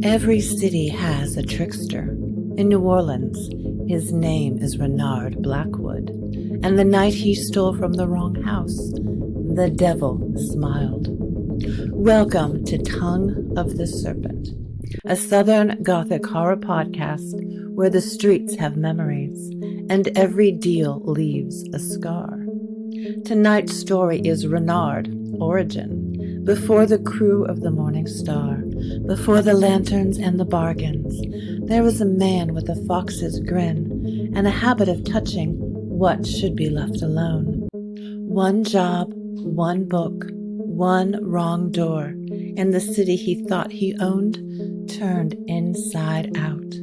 Every city has a trickster. In New Orleans, his name is Renard Blackwood, and the night he stole from the wrong house, the devil smiled. Welcome to Tongue of the Serpent, a Southern-Gothic horror podcast where the streets have memories, and every deal leaves a scar. Tonight's story is Renard, Origin. Before the crew of the Morning Star, before the lanterns and the bargains, there was a man with a fox's grin and a habit of touching what should be left alone. One job, one book, one wrong door, and the city he thought he owned turned inside out.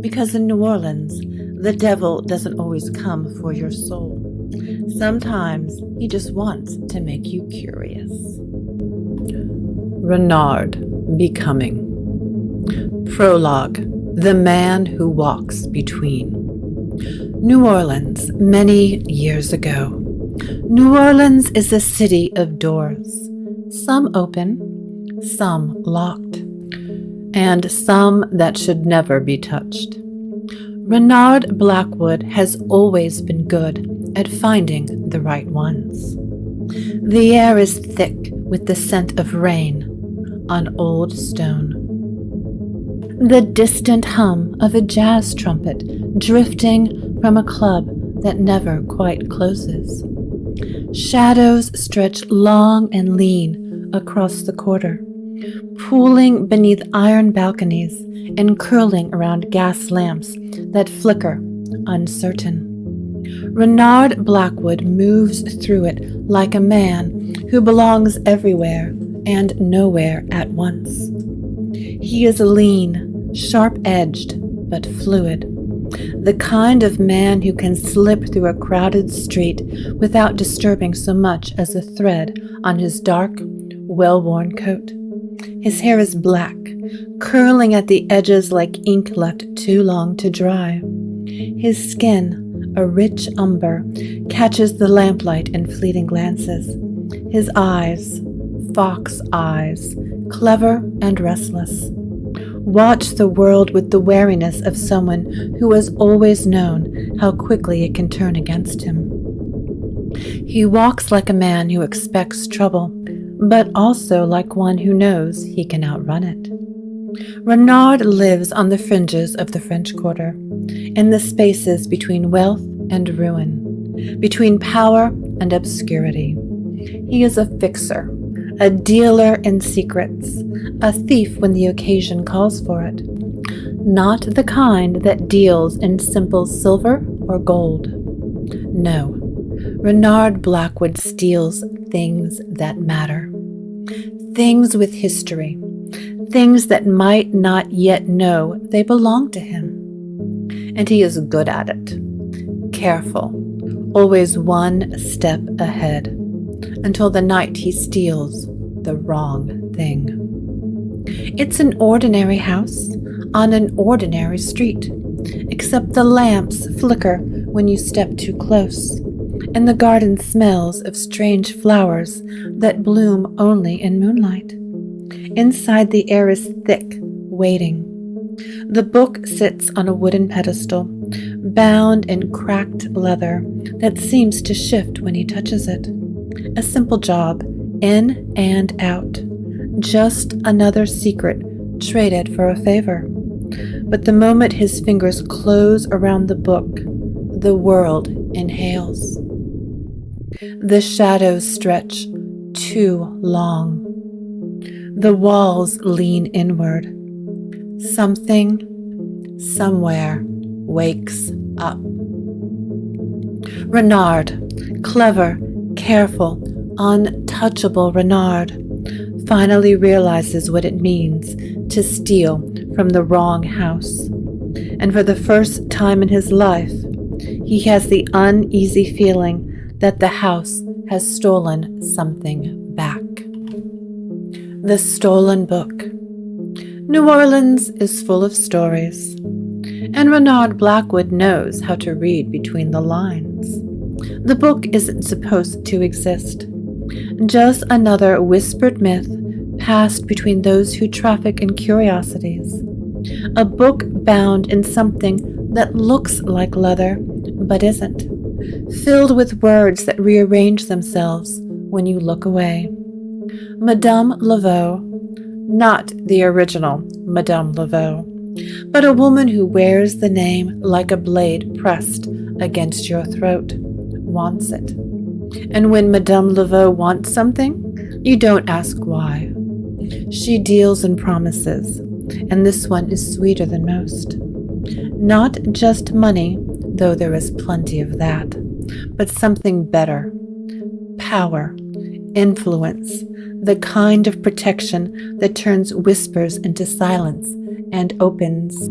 Because in New Orleans, the devil doesn't always come for your soul. Sometimes he just wants to make you curious. Renard Becoming. Prologue. The Man Who Walks Between. New Orleans, many years ago. New Orleans is a city of doors, some open, some locked, and some that should never be touched. Renard Blackwood has always been good at finding the right ones. The air is thick with the scent of rain on old stone. The distant hum of a jazz trumpet drifting from a club that never quite closes. Shadows stretch long and lean across the quarter, pooling beneath iron balconies and curling around gas lamps that flicker uncertain. Renard Blackwood moves through it like a man who belongs everywhere and nowhere at once. He is lean, sharp-edged, but fluid, the kind of man who can slip through a crowded street without disturbing so much as a thread on his dark, well-worn coat. His hair is black, curling at the edges like ink left too long to dry. His skin, a rich umber, catches the lamplight in fleeting glances. His eyes, fox eyes, clever and restless, watch the world with the wariness of someone who has always known how quickly it can turn against him. He walks like a man who expects trouble, but also like one who knows he can outrun it. Renard lives on the fringes of the French Quarter, in the spaces between wealth and ruin, between power and obscurity. He is a fixer, a dealer in secrets, a thief when the occasion calls for it. Not the kind that deals in simple silver or gold. No, Renard Blackwood steals things that matter. Things with history. Things that might not yet know they belong to him. And he is good at it. Careful, always one step ahead, until the night he steals the wrong thing. It's an ordinary house on an ordinary street, except the lamps flicker when you step too close, and the garden smells of strange flowers that bloom only in moonlight. Inside, the air is thick, waiting. The book sits on a wooden pedestal, bound in cracked leather that seems to shift when he touches it. A simple job, in and out. Just another secret traded for a favor. But the moment his fingers close around the book, the world inhales. The shadows stretch too long. The walls lean inward. Something, somewhere, wakes up. Renard, clever, careful, untouchable Renard, finally realizes what it means to steal from the wrong house. And for the first time in his life, he has the uneasy feeling that the house has stolen something back. The stolen book. New Orleans is full of stories, and Renard Blackwood knows how to read between the lines. The book isn't supposed to exist. Just another whispered myth passed between those who traffic in curiosities. A book bound in something that looks like leather, but isn't, filled with words that rearrange themselves when you look away. Madame Laveau, not the original Madame Laveau, but a woman who wears the name like a blade pressed against your throat, wants it. And when Madame Laveau wants something, you don't ask why. She deals in promises, and this one is sweeter than most. Not just money, though there is plenty of that, but something better. Power, influence, the kind of protection that turns whispers into silence and opens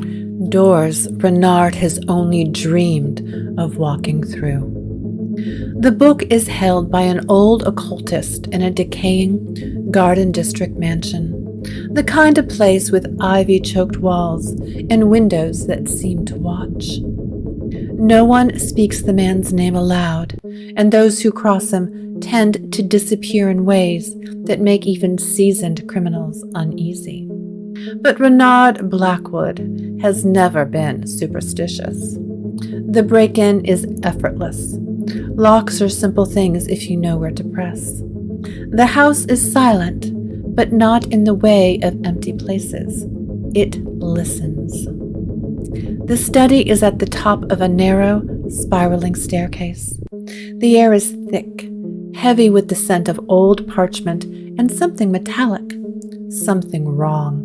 doors Renard has only dreamed of walking through. The book is held by an old occultist in a decaying Garden District mansion, the kind of place with ivy-choked walls and windows that seem to watch. No one speaks the man's name aloud, and those who cross him tend to disappear in ways that make even seasoned criminals uneasy. But Renard Blackwood has never been superstitious. The break-in is effortless. Locks are simple things if you know where to press. The house is silent, but not in the way of empty places. It listens. The study is at the top of a narrow, spiraling staircase. The air is thick, heavy with the scent of old parchment and something metallic, something wrong.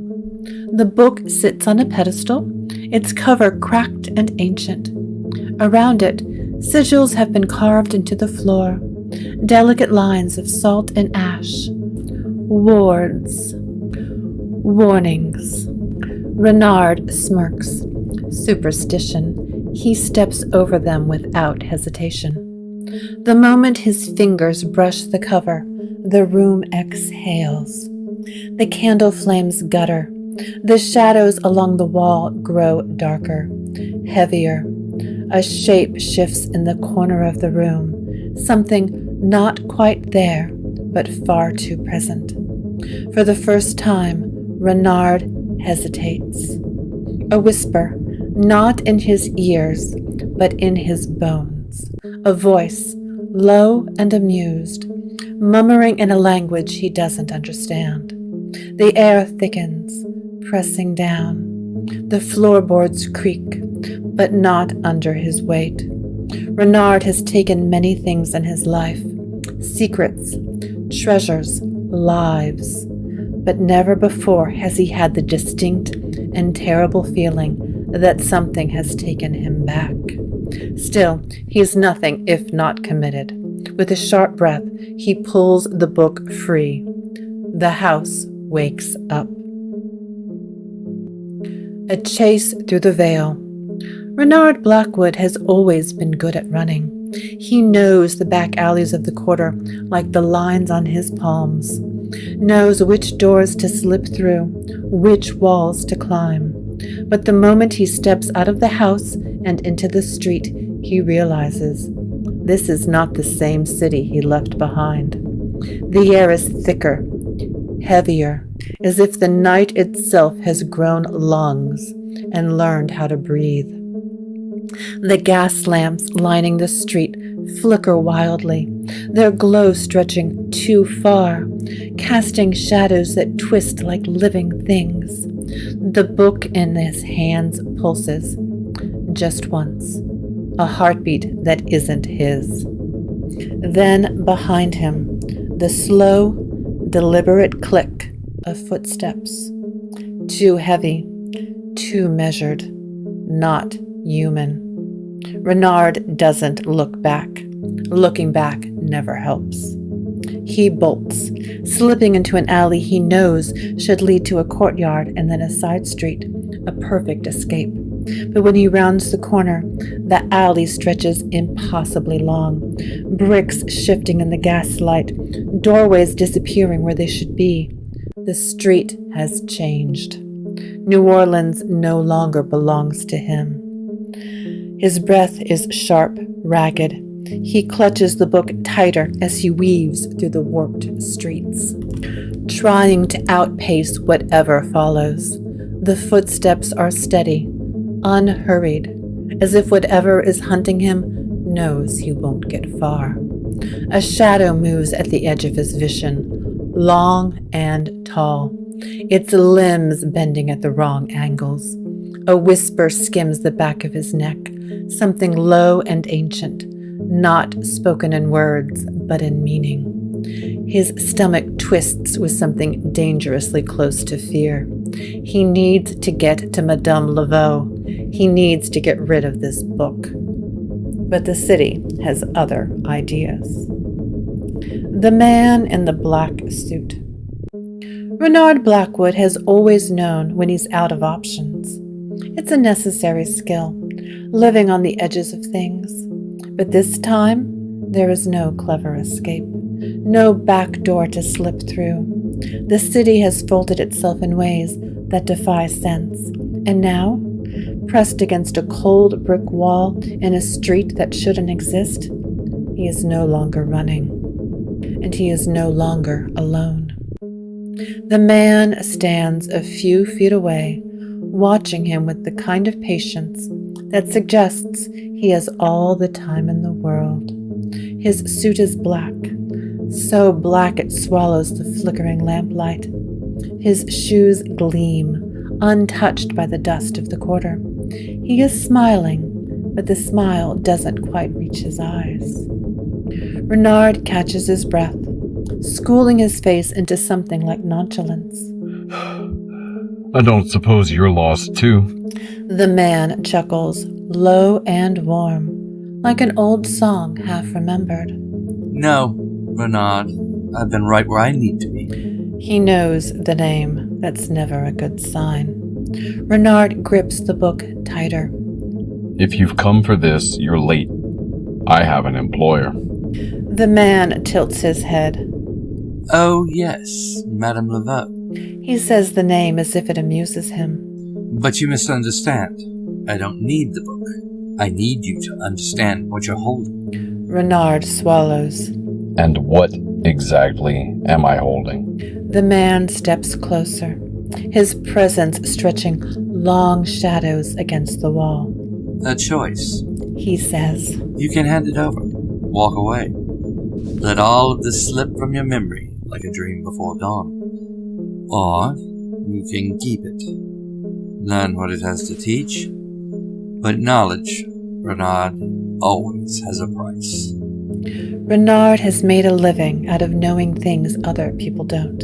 The book sits on a pedestal, its cover cracked and ancient. Around it, sigils have been carved into the floor, delicate lines of salt and ash. Wards. Warnings. Renard smirks. Superstition. He steps over them without hesitation. The moment his fingers brush the cover, the room exhales. The candle flames gutter. The shadows along the wall grow darker, heavier. A shape shifts in the corner of the room, something not quite there, but far too present. For the first time, Renard hesitates. A whisper, not in his ears, but in his bones. A voice, low and amused, murmuring in a language he doesn't understand. The air thickens, pressing down. The floorboards creak, but not under his weight. Renard has taken many things in his life, secrets, treasures, lives, but never before has he had the distinct and terrible feeling that something has taken him back. Still, he is nothing if not committed. With a sharp breath, he pulls the book free. The house wakes up. A chase through the veil. Renard Blackwood has always been good at running. He knows the back alleys of the quarter like the lines on his palms, knows which doors to slip through, which walls to climb. But the moment he steps out of the house and into the street, he realizes this is not the same city he left behind. The air is thicker, heavier, as if the night itself has grown lungs and learned how to breathe. The gas lamps lining the street flicker wildly, their glow stretching too far, casting shadows that twist like living things. The book in his hands pulses, just once, a heartbeat that isn't his. Then behind him, the slow, deliberate click of footsteps. Too heavy, too measured, not human. Renard doesn't look back. Looking back never helps. He bolts, slipping into an alley he knows should lead to a courtyard and then a side street, a perfect escape. But when he rounds the corner, the alley stretches impossibly long, bricks shifting in the gaslight, doorways disappearing where they should be. The street has changed. New Orleans no longer belongs to him. His breath is sharp, ragged. He clutches the book tighter as he weaves through the warped streets. trying to outpace whatever follows. The footsteps are steady, unhurried, as if whatever is hunting him knows he won't get far. A shadow moves at the edge of his vision, long and tall, its limbs bending at the wrong angles. A whisper skims the back of his neck, something low and ancient, not spoken in words, but in meaning. His stomach twists with something dangerously close to fear. He needs to get to Madame Laveau. He needs to get rid of this book. But the city has other ideas. The man in the black suit. Renard Blackwood has always known when he's out of options. It's a necessary skill, living on the edges of things. But this time, there is no clever escape, no back door to slip through. The city has folded itself in ways that defy sense, and now, pressed against a cold brick wall in a street that shouldn't exist, he is no longer running, and he is no longer alone. The man stands a few feet away, watching him with the kind of patience that suggests he has all the time in the world. His suit is black, so black it swallows the flickering lamplight. His shoes gleam, untouched by the dust of the quarter. He is smiling, but the smile doesn't quite reach his eyes. Renard catches his breath, schooling his face into something like nonchalance. I don't suppose you're lost, too? The man chuckles, low and warm, like an old song half remembered. No, Renard. I've been right where I need to be. He knows the name. That's never a good sign. Renard grips the book tighter. If you've come for this, you're late. I have an employer. The man tilts his head. Oh, yes, Madame Laveau. He says the name as if it amuses him. But you misunderstand. I don't need the book. I need you to understand what you're holding. Renard swallows. And what exactly am I holding? The man steps closer, his presence stretching long shadows against the wall. A choice. He says. You can hand it over. Walk away. Let all of this slip from your memory like a dream before dawn. Or you can keep it. Learn what it has to teach. But knowledge, Renard, always has a price. Renard has made a living out of knowing things other people don't.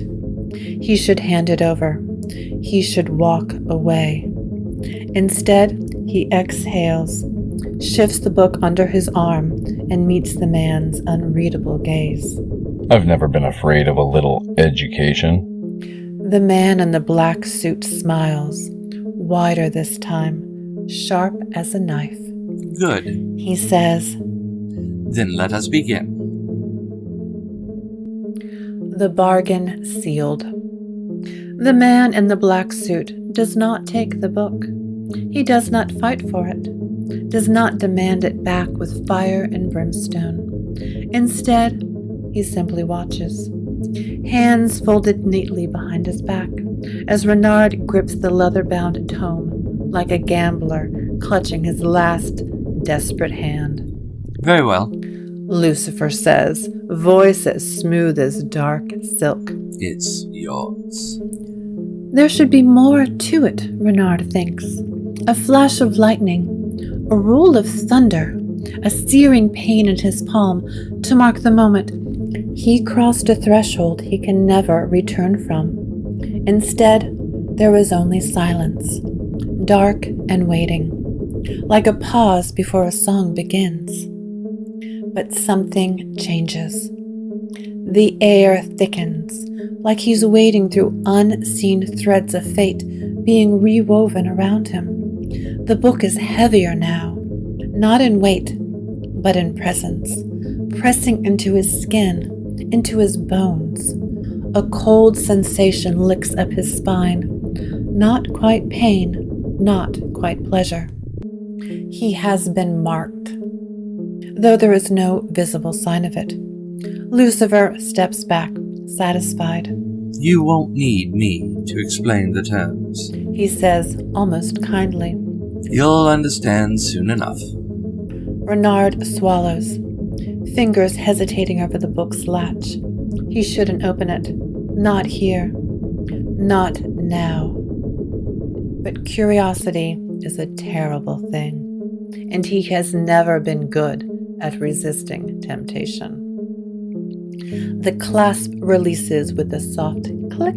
He should hand it over. He should walk away. Instead, he exhales, shifts the book under his arm, and meets the man's unreadable gaze. I've never been afraid of a little education. The man in the black suit smiles, wider this time, sharp as a knife. Good, he says. Then let us begin. The bargain sealed. The man in the black suit does not take the book. He does not fight for it, does not demand it back with fire and brimstone. Instead, he simply watches, hands folded neatly behind his back, as Renard grips the leather-bound tome like a gambler clutching his last desperate hand. Very well, Lucifer says, voice as smooth as dark silk. It's yours. There should be more to it, Renard thinks. A flash of lightning, a roll of thunder, a searing pain in his palm to mark the moment. He crossed a threshold he can never return from. Instead, there was only silence, dark and waiting, like a pause before a song begins. But something changes. The air thickens, like he's wading through unseen threads of fate being rewoven around him. The book is heavier now, not in weight, but in presence, pressing into his skin, into his bones. A cold sensation licks up his spine, not quite pain, not quite pleasure. He has been marked, though there is no visible sign of it. Lucifer steps back, satisfied. You won't need me to explain the terms, he says, almost kindly. You'll understand soon enough. Renard swallows, fingers hesitating over the book's latch. He shouldn't open it. Not here. Not now. But curiosity is a terrible thing, and he has never been good at resisting temptation. The clasp releases with a soft click.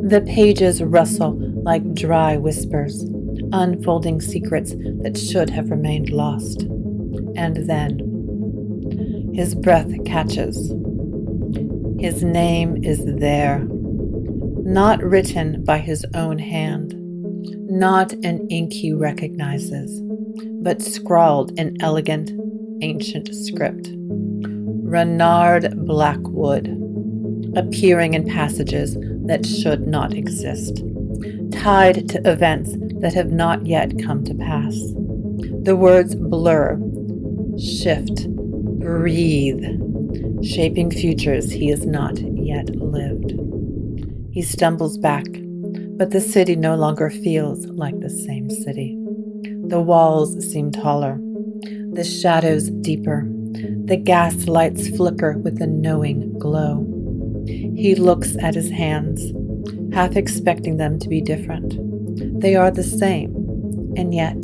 The pages rustle like dry whispers, unfolding secrets that should have remained lost. And then his breath catches. His name is there, not written by his own hand, not an ink he recognizes, but scrawled in elegant, ancient script. Renard Blackwood, appearing in passages that should not exist, tied to events that have not yet come to pass. The words blur, shift, breathe, shaping futures he has not yet lived. He stumbles back, but the city no longer feels like the same city. The walls seem taller, the shadows deeper, the gas lights flicker with a knowing glow. He looks at his hands, half expecting them to be different. They are the same, and yet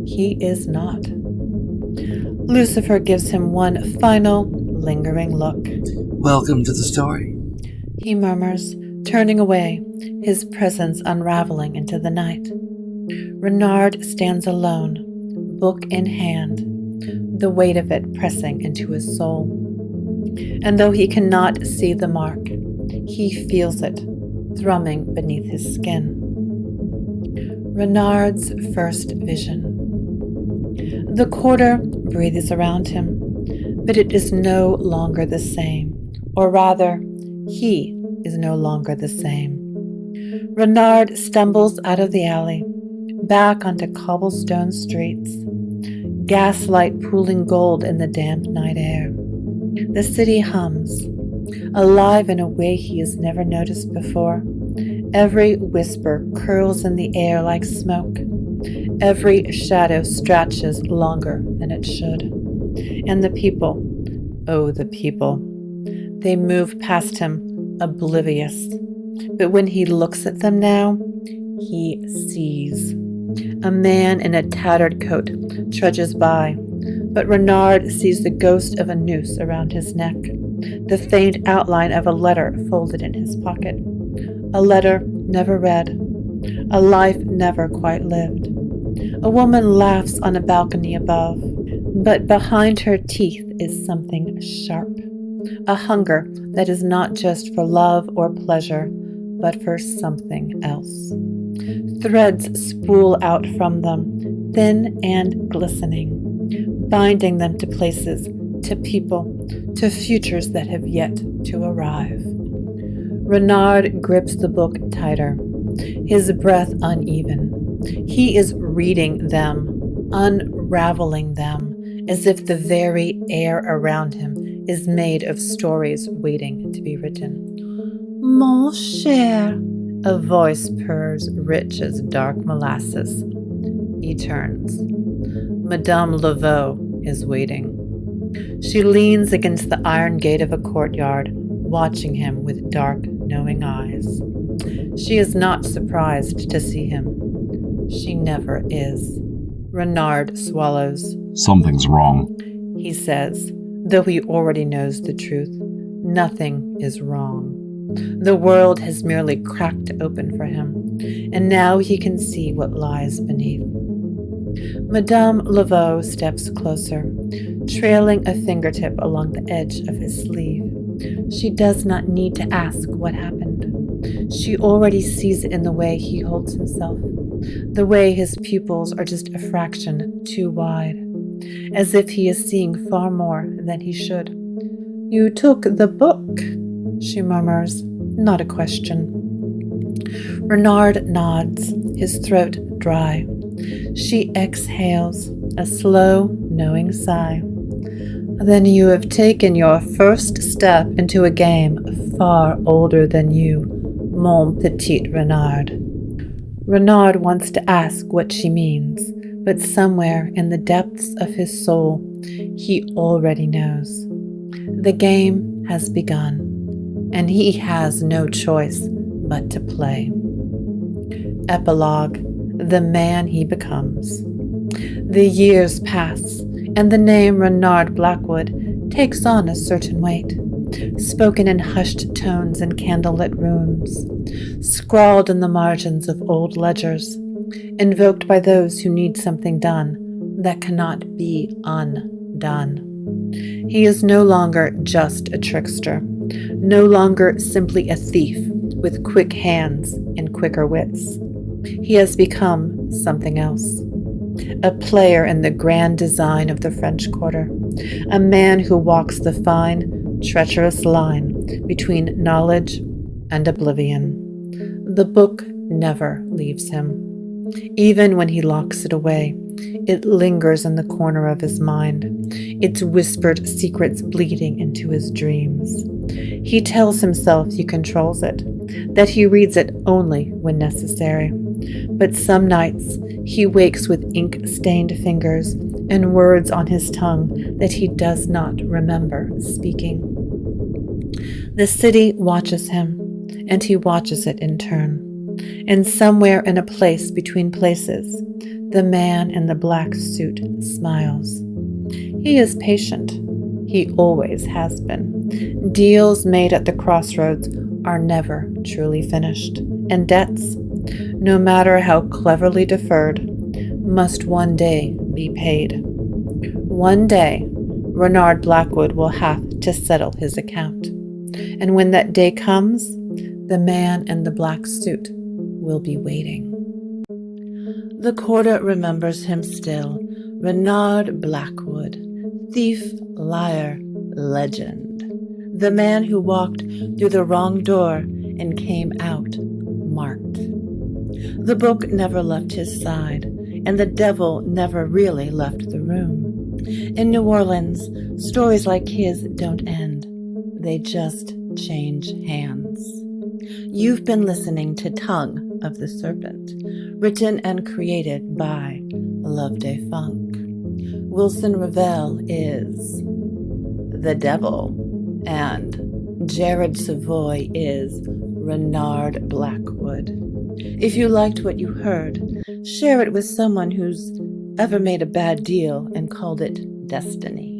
he is not. Lucifer gives him one final, lingering look. Welcome to the story, he murmurs, turning away, his presence unraveling into the night. Renard stands alone, book in hand, the weight of it pressing into his soul. And though he cannot see the mark, he feels it, thrumming beneath his skin. Renard's first vision. The quarter breathes around him, but it is no longer the same, or rather, he is no longer the same. Renard stumbles out of the alley, back onto cobblestone streets, gaslight pooling gold in the damp night air. The city hums, alive in a way he has never noticed before. Every whisper curls in the air like smoke. Every shadow stretches longer than it should. And the people, oh, the people, they move past him, oblivious. But when he looks at them now, he sees. A man in a tattered coat trudges by, but Renard sees the ghost of a noose around his neck, the faint outline of a letter folded in his pocket. A letter never read, a life never quite lived. A woman laughs on a balcony above, but behind her teeth is something sharp, a hunger that is not just for love or pleasure, but for something else. Threads spool out from them, thin and glistening, binding them to places, to people, to futures that have yet to arrive. Renard grips the book tighter, his breath uneven. He is reading them, unraveling them, as if the very air around him is made of stories waiting to be written. Mon cher, a voice purrs rich as dark molasses. He turns. Madame Laveau is waiting. She leans against the iron gate of a courtyard, watching him with dark, knowing eyes. She is not surprised to see him. She never is. Renard swallows. Something's wrong, He says, though he already knows the truth. Nothing is wrong. The world has merely cracked open for him, and now he can see what lies beneath. Madame Laveau steps closer, trailing a fingertip along the edge of his sleeve. She does not need to ask what happened. She already sees it in the way he holds himself, the way his pupils are just a fraction too wide, as if he is seeing far more than he should. You took the book, she murmurs, not a question. Renard nods, his throat dry. She exhales, a slow, knowing sigh. Then you have taken your first step into a game far older than you, mon petit Renard. Renard wants to ask what she means, but somewhere in the depths of his soul, he already knows. The game has begun, and he has no choice but to play. Epilogue: the man he becomes. The years pass, and the name Renard Blackwood takes on a certain weight, spoken in hushed tones in candlelit rooms, scrawled in the margins of old ledgers, invoked by those who need something done that cannot be undone. He is no longer just a trickster, no longer simply a thief with quick hands and quicker wits. He has become something else. A player in the grand design of the French Quarter, a man who walks the fine, treacherous line between knowledge and oblivion. The book never leaves him. Even when he locks it away, it lingers in the corner of his mind, its whispered secrets bleeding into his dreams. He tells himself he controls it, that he reads it only when necessary. But some nights he wakes with ink-stained fingers and words on his tongue that he does not remember speaking. The city watches him, and he watches it in turn. And somewhere in a place between places, the man in the black suit smiles. He is patient. He always has been. Deals made at the crossroads are never truly finished, and debts, no matter how cleverly deferred, must one day be paid. One day, Renard Blackwood will have to settle his account. And when that day comes, the man in the black suit will be waiting. The quarter remembers him still, Renard Blackwood, thief, liar, legend. The man who walked through the wrong door and came out marked. The book never left his side, and the devil never really left the room. In New Orleans, stories like his don't end. They just change hands. You've been listening to Tongue of the Serpent, written and created by Loveday Funk. Wilson Ravel is the devil, and Jared Savoy is Renard Blackwood. If you liked what you heard, share it with someone who's ever made a bad deal and called it destiny.